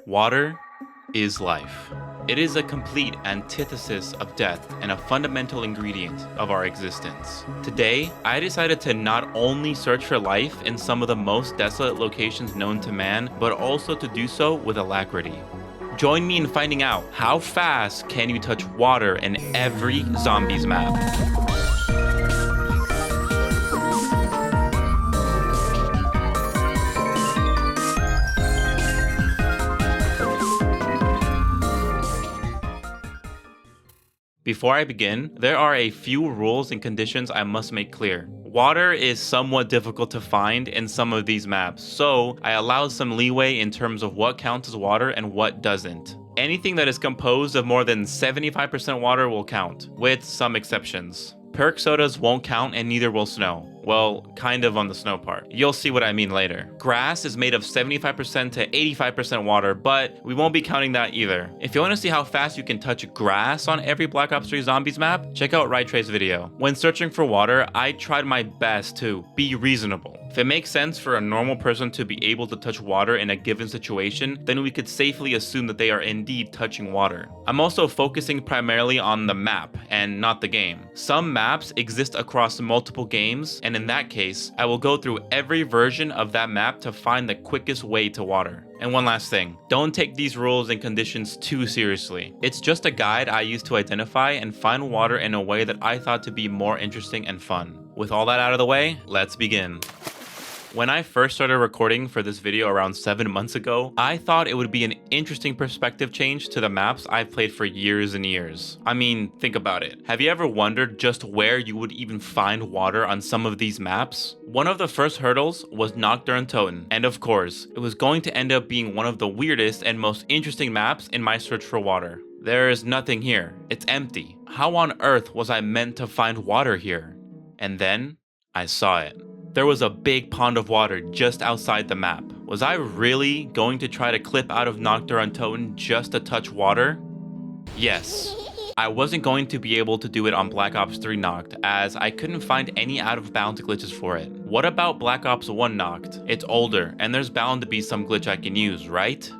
Water is life. It is a complete antithesis of death and a fundamental ingredient of our existence. Today, I decided to not only search for life in some of the most desolate locations known to man, but also to do so with alacrity. Join me in finding out how fast can you touch water in every zombies map. Before I begin, there are a few rules and conditions I must make clear. Water is somewhat difficult to find in some of these maps, so I allow some leeway in terms of what counts as water and what doesn't. Anything that is composed of more than 75% water will count, with some exceptions. Perk sodas won't count and neither will snow. Well, kind of on the snow part. You'll see what I mean later. Grass is made of 75% to 85% water, but we won't be counting that either. If you want to see how fast you can touch grass on every Black Ops 3 Zombies map, check out Rytre's video. When searching for water, I tried my best to be reasonable. If it makes sense for a normal person to be able to touch water in a given situation, then we could safely assume that they are indeed touching water. I'm also focusing primarily on the map and not the game. Some maps exist across multiple games, and in that case, I will go through every version of that map to find the quickest way to water. And one last thing, don't take these rules and conditions too seriously. It's just a guide I use to identify and find water in a way that I thought to be more interesting and fun. With all that out of the way, let's begin. When I first started recording for this video around 7 months ago, I thought it would be an interesting perspective change to the maps I've played for years and years. I mean, think about it. Have you ever wondered just where you would even find water on some of these maps? One of the first hurdles was Nacht Der Untoten, and of course, it was going to end up being one of the weirdest and most interesting maps in my search for water. There is nothing here. It's empty. How on earth was I meant to find water here? And then, I saw it. There was a big pond of water just outside the map. Was I really going to try to clip out of Nacht Der Untoten just to touch water? Yes. I wasn't going to be able to do it on Black Ops 3 Nacht, as I couldn't find any out of bounds glitches for it. What about Black Ops 1 Nacht? It's older, and there's bound to be some glitch I can use, right?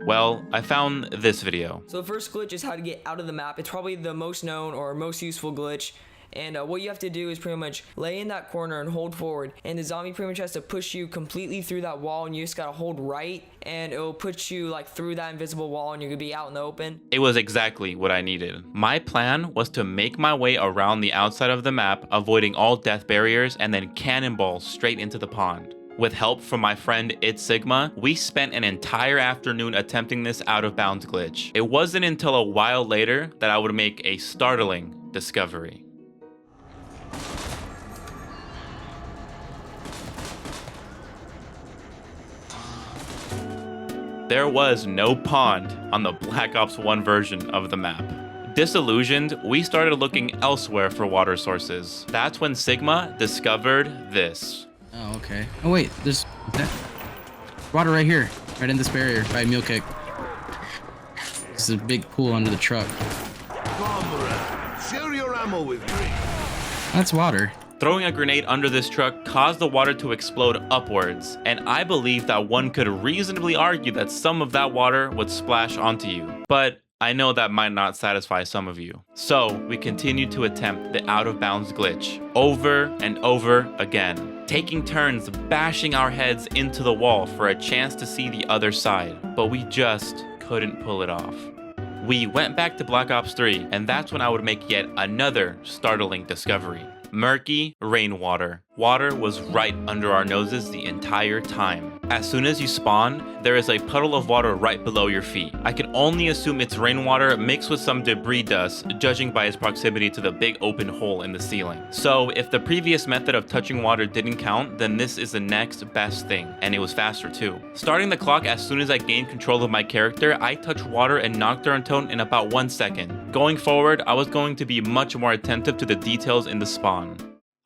Well, I found this video. So the first glitch is how to get out of the map. It's probably the most known or most useful glitch. And what you have to do is pretty much lay in that corner and hold forward, and the zombie pretty much has to push you completely through that wall, and you just gotta hold right, and it will put you like through that invisible wall, and you could be out in the open. It was exactly what I needed. My plan was to make my way around the outside of the map, avoiding all death barriers, and then cannonball straight into the pond. With help from my friend ItsSigma, we spent an entire afternoon attempting this out of bounds glitch. It wasn't until a while later that I would make a startling discovery. There was no pond on the Black Ops 1 version of the map. Disillusioned, we started looking elsewhere for water sources. That's when Sigma discovered this. Oh, okay. Oh wait, there's water right here, right in this barrier by Mule Kick. This is a big pool under the truck. Comrade, share your ammo with me. That's water. Throwing a grenade under this truck caused the water to explode upwards, and I believe that one could reasonably argue that some of that water would splash onto you. But I know that might not satisfy some of you. So we continued to attempt the out of bounds glitch over and over again, taking turns bashing our heads into the wall for a chance to see the other side, but we just couldn't pull it off. We went back to Black Ops 3, and that's when I would make yet another startling discovery. Murky rainwater. Water was right under our noses the entire time. As soon as you spawn, there is a puddle of water right below your feet. I can only assume it's rainwater mixed with some debris dust, judging by its proximity to the big open hole in the ceiling. So if the previous method of touching water didn't count, then this is the next best thing, and it was faster too. Starting the clock as soon as I gained control of my character, I touched water and Nacht Der Untoten in about 1 second. Going forward, I was going to be much more attentive to the details in the spawn.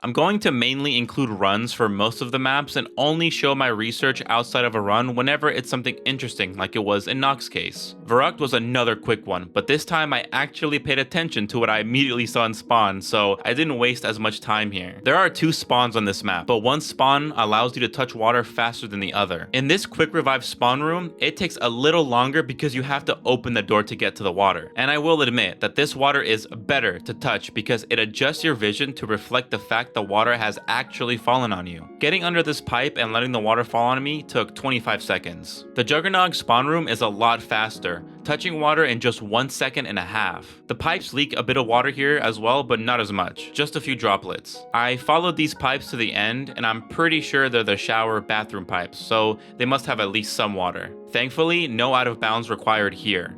I'm going to mainly include runs for most of the maps and only show my research outside of a run whenever it's something interesting like it was in Nox's case. Verrucht was another quick one, but this time I actually paid attention to what I immediately saw in spawn, so I didn't waste as much time here. There are 2 spawns on this map, but one spawn allows you to touch water faster than the other. In this quick revive spawn room, it takes a little longer because you have to open the door to get to the water. And I will admit that this water is better to touch because it adjusts your vision to reflect the fact the water has actually fallen on you. Getting under this pipe and letting the water fall on me took 25 seconds. The Juggernog spawn room is a lot faster, touching water in just 1.5 seconds. The pipes leak a bit of water here as well, but not as much, just a few droplets. I followed these pipes to the end, and I'm pretty sure they're the shower bathroom pipes, so they must have at least some water. Thankfully, no out of bounds required here.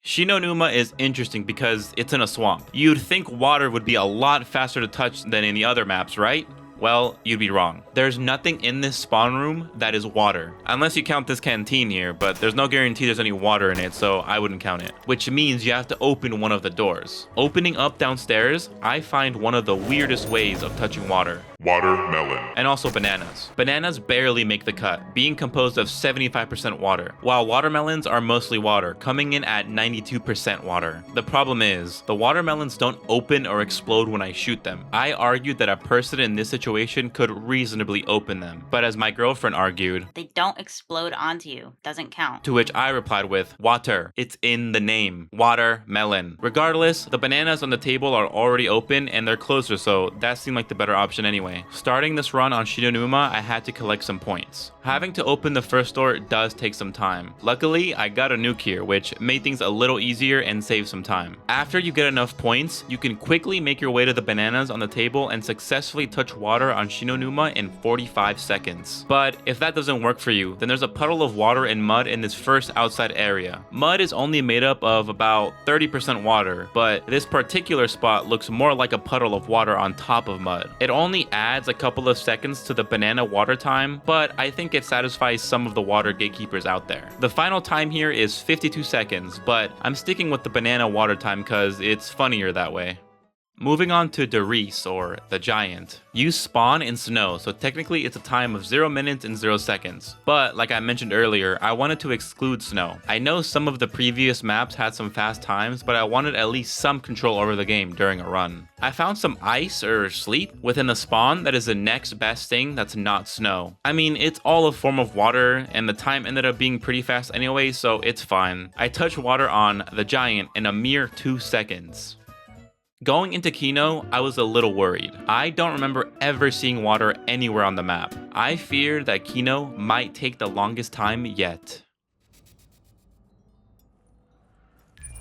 Shinonuma is interesting because it's in a swamp. You'd think water would be a lot faster to touch than in the other maps, right? Well, you'd be wrong. There's nothing in this spawn room that is water. Unless you count this canteen here, but there's no guarantee there's any water in it, so I wouldn't count it. Which means you have to open one of the doors. Opening up downstairs, I find one of the weirdest ways of touching water. Watermelon. And also bananas. Bananas barely make the cut, being composed of 75% water, while watermelons are mostly water, coming in at 92% water. The problem is, the watermelons don't open or explode when I shoot them. I argued that a person in this situation could reasonably open them, but as my girlfriend argued, they don't explode onto you, doesn't count. To which I replied with, water, it's in the name, watermelon. Regardless, the bananas on the table are already open and they're closer, so that seemed like the better option anyway. Starting this run on Shinonuma, I had to collect some points. Having to open the first door does take some time. Luckily, I got a nuke here, which made things a little easier and saved some time. After you get enough points, you can quickly make your way to the bananas on the table and successfully touch water on Shinonuma in 45 seconds. But if that doesn't work for you, then there's a puddle of water and mud in this first outside area. Mud is only made up of about 30% water, but this particular spot looks more like a puddle of water on top of mud. It only adds a couple of seconds to the banana water time, but I think it satisfies some of the water gatekeepers out there. The final time here is 52 seconds, but I'm sticking with the banana water time because it's funnier that way. Moving on to Derice, or the Giant. You spawn in snow, so technically it's a time of 0 minutes and 0 seconds. But like I mentioned earlier, I wanted to exclude snow. I know some of the previous maps had some fast times, but I wanted at least some control over the game during a run. I found some ice or sleet within the spawn that is the next best thing that's not snow. I mean, it's all a form of water, and the time ended up being pretty fast anyway, so it's fine. I touched water on the Giant in a mere 2 seconds. Going into Kino, I was a little worried. I don't remember ever seeing water anywhere on the map. I feared that Kino might take the longest time yet.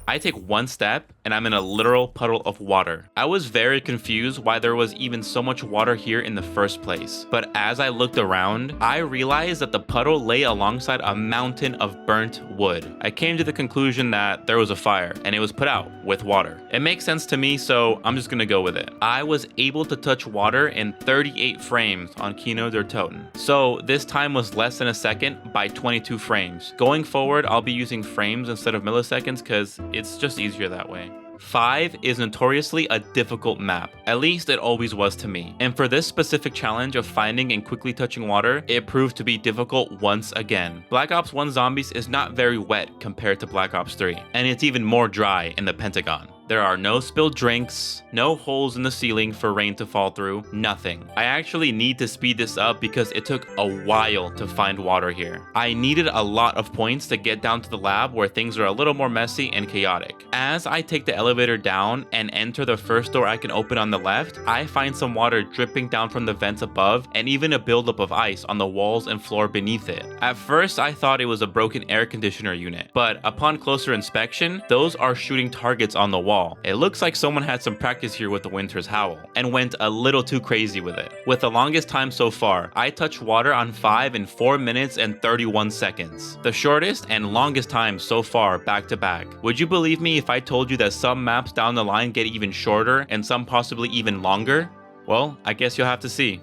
I take one step and I'm in a literal puddle of water. I was very confused why there was even so much water here in the first place. But as I looked around, I realized that the puddle lay alongside a mountain of burnt wood. I came to the conclusion that there was a fire and it was put out with water. It makes sense to me, so I'm just gonna go with it. I was able to touch water in 38 frames on Nacht Der Untoten. So this time was less than a second by 22 frames. Going forward, I'll be using frames instead of milliseconds because it's just easier that way. 5 is notoriously a difficult map, at least it always was to me. And for this specific challenge of finding and quickly touching water, it proved to be difficult once again. Black Ops 1 Zombies is not very wet compared to Black Ops 3, and it's even more dry in the Pentagon. There are no spilled drinks, no holes in the ceiling for rain to fall through, nothing. I actually need to speed this up because it took a while to find water here. I needed a lot of points to get down to the lab where things are a little more messy and chaotic. As I take the elevator down and enter the first door I can open on the left, I find some water dripping down from the vents above and even a buildup of ice on the walls and floor beneath it. At first I thought it was a broken air conditioner unit, but upon closer inspection, those are shooting targets on the wall. It looks like someone had some practice here with the Winter's Howl and went a little too crazy with it. With the longest time so far, I touched water on 5 in 4 minutes and 31 seconds. The shortest and longest time so far back to back. Would you believe me if I told you that some maps down the line get even shorter and some possibly even longer? Well, I guess you'll have to see.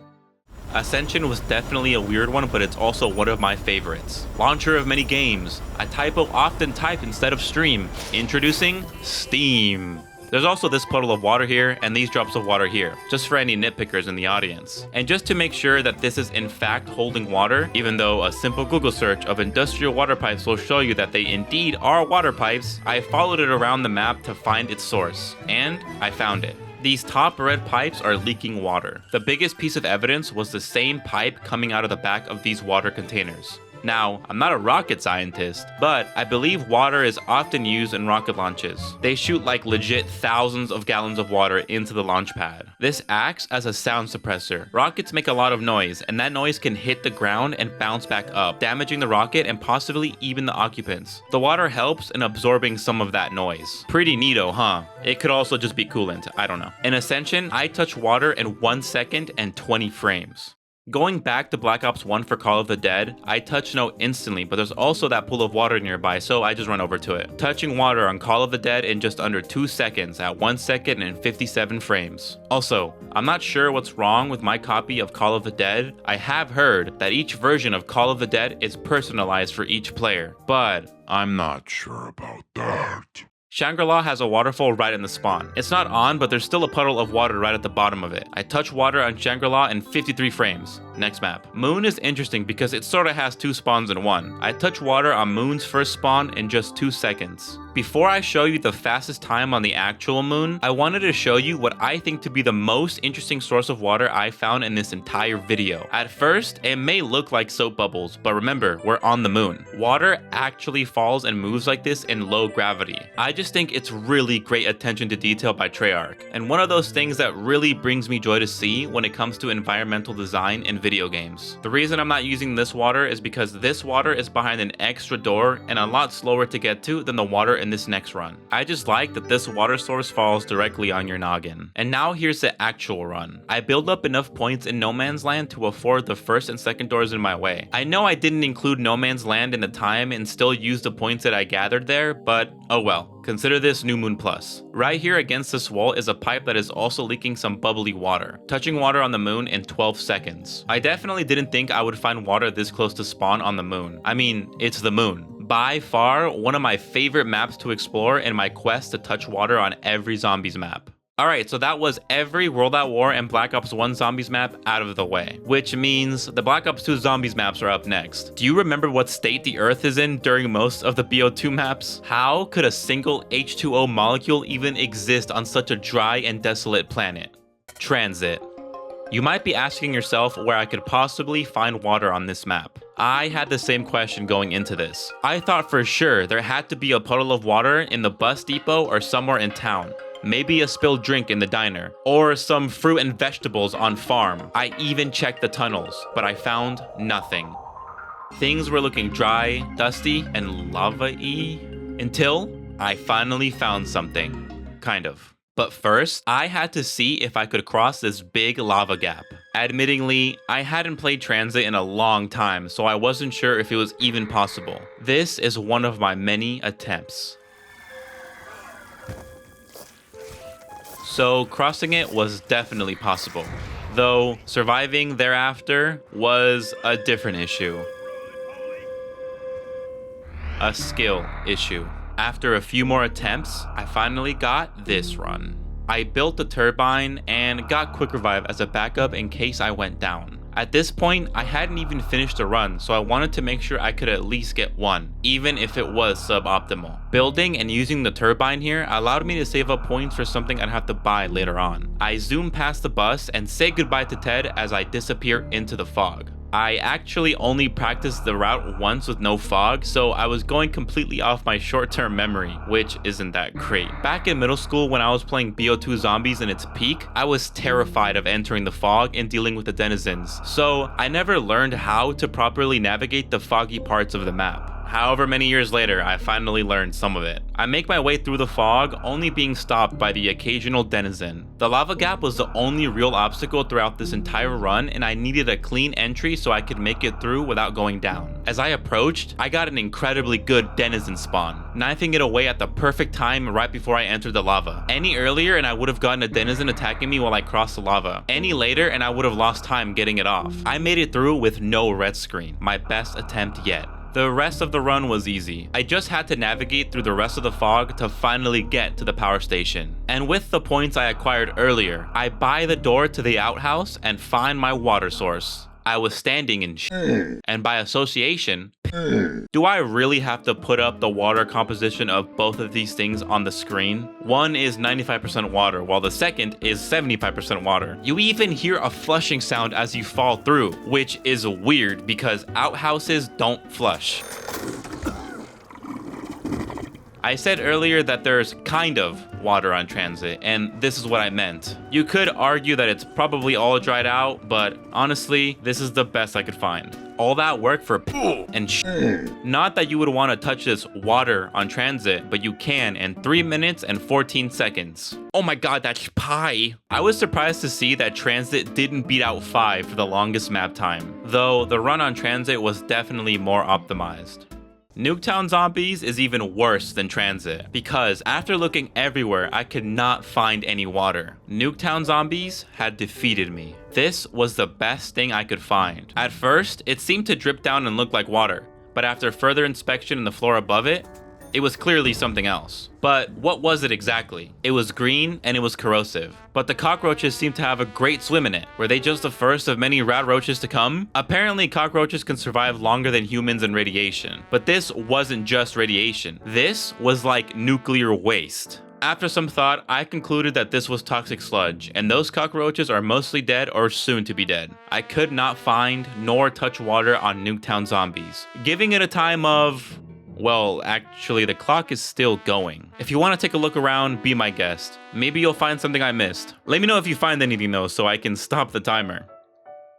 Ascension was definitely a weird one, but it's also one of my favorites. Launcher of many games. I often type instead of stream. Introducing Steam. There's also this puddle of water here and these drops of water here, just for any nitpickers in the audience. And just to make sure that this is in fact holding water, even though a simple Google search of industrial water pipes will show you that they indeed are water pipes, I followed it around the map to find its source, and I found it. These top red pipes are leaking water. The biggest piece of evidence was the same pipe coming out of the back of these water containers. Now, I'm not a rocket scientist, but I believe water is often used in rocket launches. They shoot like legit thousands of gallons of water into the launch pad. This acts as a sound suppressor. Rockets make a lot of noise, and that noise can hit the ground and bounce back up, damaging the rocket and possibly even the occupants. The water helps in absorbing some of that noise. Pretty neato, huh? It could also just be coolant, I don't know. In Ascension, I touch water in 1 second and 20 frames. Going back to Black Ops 1 for Call of the Dead, I touch no instantly, but there's also that pool of water nearby, so I just run over to it. Touching water on Call of the Dead in just under 2 seconds at 1 second and 57 frames. Also, I'm not sure what's wrong with my copy of Call of the Dead. I have heard that each version of Call of the Dead is personalized for each player, but I'm not sure about that. Shangri-La has a waterfall right in the spawn. It's not on, but there's still a puddle of water right at the bottom of it. I touch water on Shangri-La in 53 frames. Next map. Moon is interesting because it sorta has 2 spawns in one. I touch water on Moon's first spawn in just 2 seconds. Before I show you the fastest time on the actual moon, I wanted to show you what I think to be the most interesting source of water I found in this entire video. At first, it may look like soap bubbles, but remember, we're on the moon. Water actually falls and moves like this in low gravity. I just think it's really great attention to detail by Treyarch, and one of those things that really brings me joy to see when it comes to environmental design in video games. The reason I'm not using this water is because this water is behind an extra door and a lot slower to get to than the water in this next run. I just like that this water source falls directly on your noggin. And now here's the actual run. I build up enough points in No Man's Land to afford the first and second doors in my way. I know I didn't include No Man's Land in the time and still use the points that I gathered there, but oh well. Consider this New Moon Plus. Right here against this wall is a pipe that is also leaking some bubbly water, touching water on the moon in 12 seconds. I definitely didn't think I would find water this close to spawn on the moon. I mean, it's the moon. By far, one of my favorite maps to explore in my quest to touch water on every zombies map. Alright, so that was every World at War and Black Ops 1 zombies map out of the way, which means the Black Ops 2 zombies maps are up next. Do you remember what state the Earth is in during most of the BO2 maps? How could a single H2O molecule even exist on such a dry and desolate planet? Transit. You might be asking yourself where I could possibly find water on this map. I had the same question going into this. I thought for sure there had to be a puddle of water in the bus depot or somewhere in town. Maybe a spilled drink in the diner, or some fruit and vegetables on farm. I even checked the tunnels, but I found nothing. Things were looking dry, dusty, and lava-y until I finally found something. Kind of. But first, I had to see if I could cross this big lava gap. Admittingly, I hadn't played Transit in a long time, so I wasn't sure if it was even possible. This is one of my many attempts. So crossing it was definitely possible, though surviving thereafter was a different issue. A skill issue. After a few more attempts, I finally got this run. I built the turbine and got quick revive as a backup in case I went down. At this point, I hadn't even finished the run, so I wanted to make sure I could at least get one, even if it was suboptimal. Building and using the turbine here allowed me to save up points for something I'd have to buy later on. I zoom past the bus and say goodbye to Ted as I disappear into the fog. I actually only practiced the route once with no fog, so I was going completely off my short-term memory, which isn't that great. Back in middle school when I was playing BO2 Zombies in its peak, I was terrified of entering the fog and dealing with the denizens, so I never learned how to properly navigate the foggy parts of the map. However many years later, I finally learned some of it. I make my way through the fog, only being stopped by the occasional denizen. The lava gap was the only real obstacle throughout this entire run, and I needed a clean entry so I could make it through without going down. As I approached, I got an incredibly good denizen spawn, knifing it away at the perfect time right before I entered the lava. Any earlier and I would have gotten a denizen attacking me while I crossed the lava. Any later and I would have lost time getting it off. I made it through with no red screen, my best attempt yet. The rest of the run was easy. I just had to navigate through the rest of the fog to finally get to the power station. And with the points I acquired earlier, I buy the door to the outhouse and find my water source. I was standing in and by association, do I really have to put up the water composition of both of these things on the screen? One is 95% water, while the second is 75% water. You even hear a flushing sound as you fall through, which is weird because outhouses don't flush. I said earlier that there's kind of water on transit, and this is what I meant. You could argue that it's probably all dried out, but honestly, this is the best I could find. All that work for and Not that you would want to touch this water on transit, but you can in 3 minutes and 14 seconds. Oh my god, that's pie! I was surprised to see that transit didn't beat out 5 for the longest map time, though the run on transit was definitely more optimized. Nuketown Zombies is even worse than Transit, because after looking everywhere, I could not find any water. Nuketown Zombies had defeated me. This was the best thing I could find. At first, it seemed to drip down and look like water, but after further inspection in the floor above it, it was clearly something else. But what was it exactly? It was green and it was corrosive. But the cockroaches seemed to have a great swim in it. Were they just the first of many rad roaches to come? Apparently cockroaches can survive longer than humans in radiation. But this wasn't just radiation. This was like nuclear waste. After some thought, I concluded that this was toxic sludge, and those cockroaches are mostly dead or soon to be dead. I could not find nor touch water on Nuketown Zombies, giving it a time of... well, actually, the clock is still going. If you want to take a look around, be my guest. Maybe you'll find something I missed. Let me know if you find anything though, so I can stop the timer.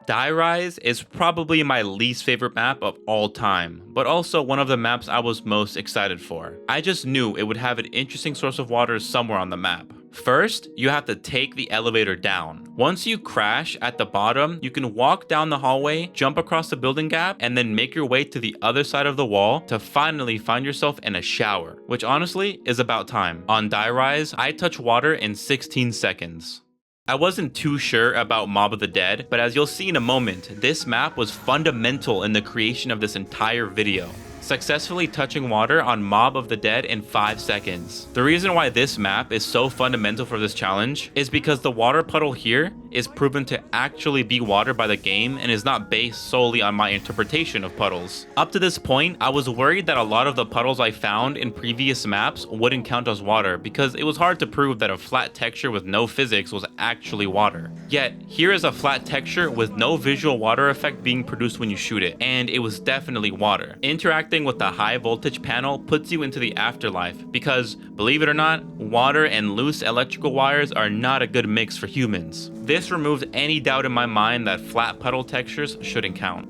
Die Rise is probably my least favorite map of all time, but also one of the maps I was most excited for. I just knew it would have an interesting source of water somewhere on the map. First, you have to take the elevator down. Once you crash at the bottom, you can walk down the hallway, jump across the building gap, and then make your way to the other side of the wall to finally find yourself in a shower, which honestly is about time. On Die Rise, I touch water in 16 seconds. I wasn't too sure about Mob of the Dead, but as you'll see in a moment, this map was fundamental in the creation of this entire video, successfully touching water on Mob of the Dead in 5 seconds. The reason why this map is so fundamental for this challenge is because the water puddle here is proven to actually be water by the game and is not based solely on my interpretation of puddles. Up to this point, I was worried that a lot of the puddles I found in previous maps wouldn't count as water because it was hard to prove that a flat texture with no physics was actually water. Yet, here is a flat texture with no visual water effect being produced when you shoot it, and it was definitely water. Interacting with the high voltage panel puts you into the afterlife because, believe it or not, water and loose electrical wires are not a good mix for humans. This removes any doubt in my mind that flat puddle textures shouldn't count.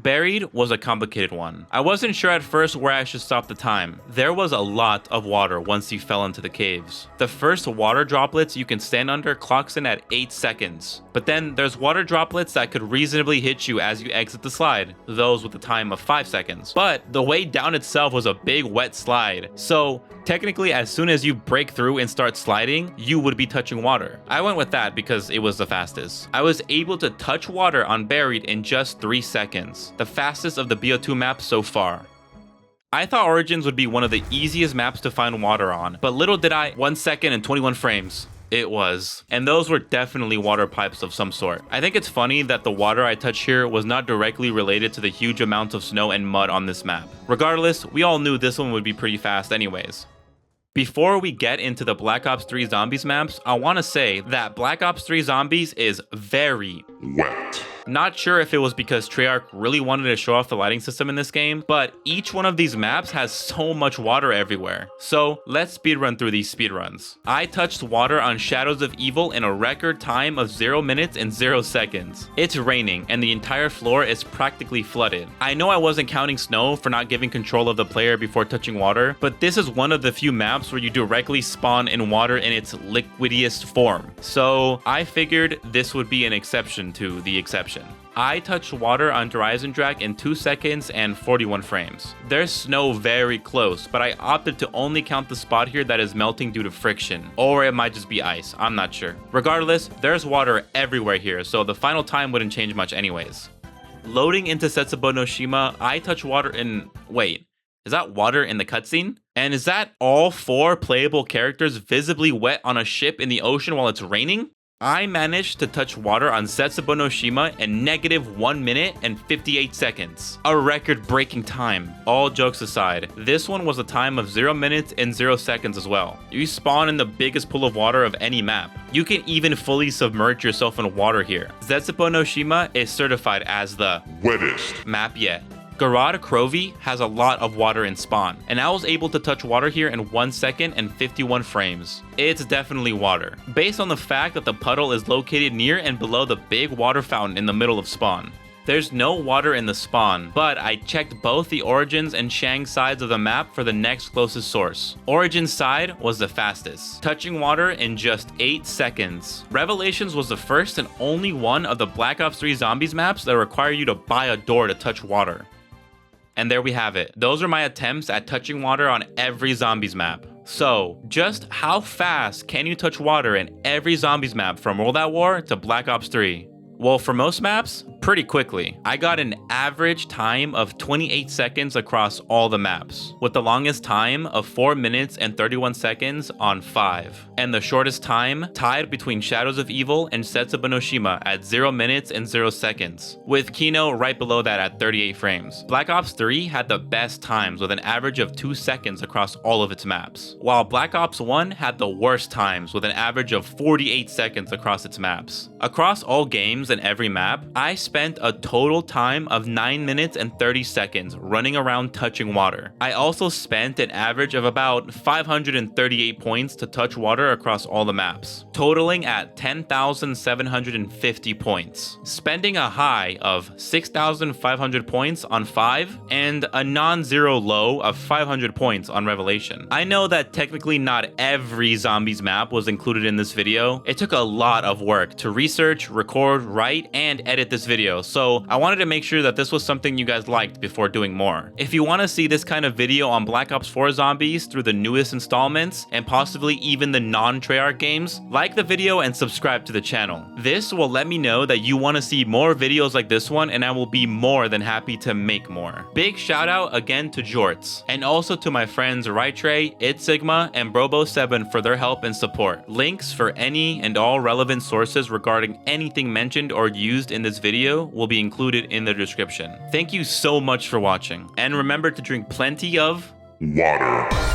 Buried was a complicated one. I wasn't sure at first where I should stop the time. There was a lot of water once you fell into the caves. The first water droplets you can stand under clocks in at 8 seconds. But then there's water droplets that could reasonably hit you as you exit the slide, those with a time of 5 seconds. But the way down itself was a big wet slide, so technically as soon as you break through and start sliding, you would be touching water. I went with that because it was the fastest. I was able to touch water on Buried in just 3 seconds, the fastest of the BO2 maps so far. I thought Origins would be one of the easiest maps to find water on, but little did I, 1 second and 21 frames. It was. And those were definitely water pipes of some sort. I think it's funny that the water I touch here was not directly related to the huge amounts of snow and mud on this map. Regardless, we all knew this one would be pretty fast anyways. Before we get into the Black Ops 3 Zombies maps, I want to say that Black Ops 3 Zombies is very wet. Not sure if it was because Treyarch really wanted to show off the lighting system in this game, but each one of these maps has so much water everywhere. So let's speedrun through these speedruns. I touched water on Shadows of Evil in a record time of 0 minutes and 0 seconds. It's raining and the entire floor is practically flooded. I know I wasn't counting snow for not giving control of the player before touching water, but this is one of the few maps where you directly spawn in water in its liquidiest form. So I figured this would be an exception to the exception. I touched water on Horizon Drag in 2 seconds and 41 frames. There's snow very close, but I opted to only count the spot here that is melting due to friction. Or it might just be ice, I'm not sure. Regardless, there's water everywhere here, so the final time wouldn't change much anyways. Loading into Setsubo no Shima, I touch water in... Wait, is that water in the cutscene? And is that all 4 playable characters visibly wet on a ship in the ocean while it's raining? I managed to touch water on Setsubo no Shima in -1 minute and 58 seconds. A record-breaking time. All jokes aside, this one was a time of 0 minutes and 0 seconds as well. You spawn in the biggest pool of water of any map. You can even fully submerge yourself in water here. Setsubo no Shima is certified as the wettest map yet. Garada Krovi has a lot of water in spawn, and I was able to touch water here in 1 second and 51 frames. It's definitely water, based on the fact that the puddle is located near and below the big water fountain in the middle of spawn. There's no water in the spawn, but I checked both the Origins and Shang sides of the map for the next closest source. Origins side was the fastest, touching water in just 8 seconds. Revelations was the first and only one of the Black Ops 3 Zombies maps that require you to buy a door to touch water. And there we have it. Those are my attempts at touching water on every Zombies map. So, just how fast can you touch water in every Zombies map from World at War to Black Ops 3? Well, for most maps, pretty quickly. I got an average time of 28 seconds across all the maps, with the longest time of 4 minutes and 31 seconds on 5, and the shortest time tied between Shadows of Evil and Setsubo no Shima at 0 minutes and 0 seconds, with Kino right below that at 38 frames. Black Ops 3 had the best times with an average of 2 seconds across all of its maps, while Black Ops 1 had the worst times with an average of 48 seconds across its maps. Across all games and every map, I spent a total time of 9 minutes and 30 seconds running around touching water. I also spent an average of about 538 points to touch water across all the maps, totaling at 10,750 points, spending a high of 6,500 points on 5 and a non-zero low of 500 points on Revelation. I know that technically not every Zombies map was included in this video. It took a lot of work to research, record, write, and edit this video, so I wanted to make sure that this was something you guys liked before doing more. If you want to see this kind of video on Black Ops 4 Zombies through the newest installments, and possibly even the non-Treyarch games, like the video and subscribe to the channel. This will let me know that you want to see more videos like this one, and I will be more than happy to make more. Big shout out again to Jorts, and also to my friends Rytre, ItsSigma, and Brobo7 for their help and support. Links for any and all relevant sources regarding anything mentioned or used in this video will be included in the description. Thank you so much for watching, and remember to drink plenty of water.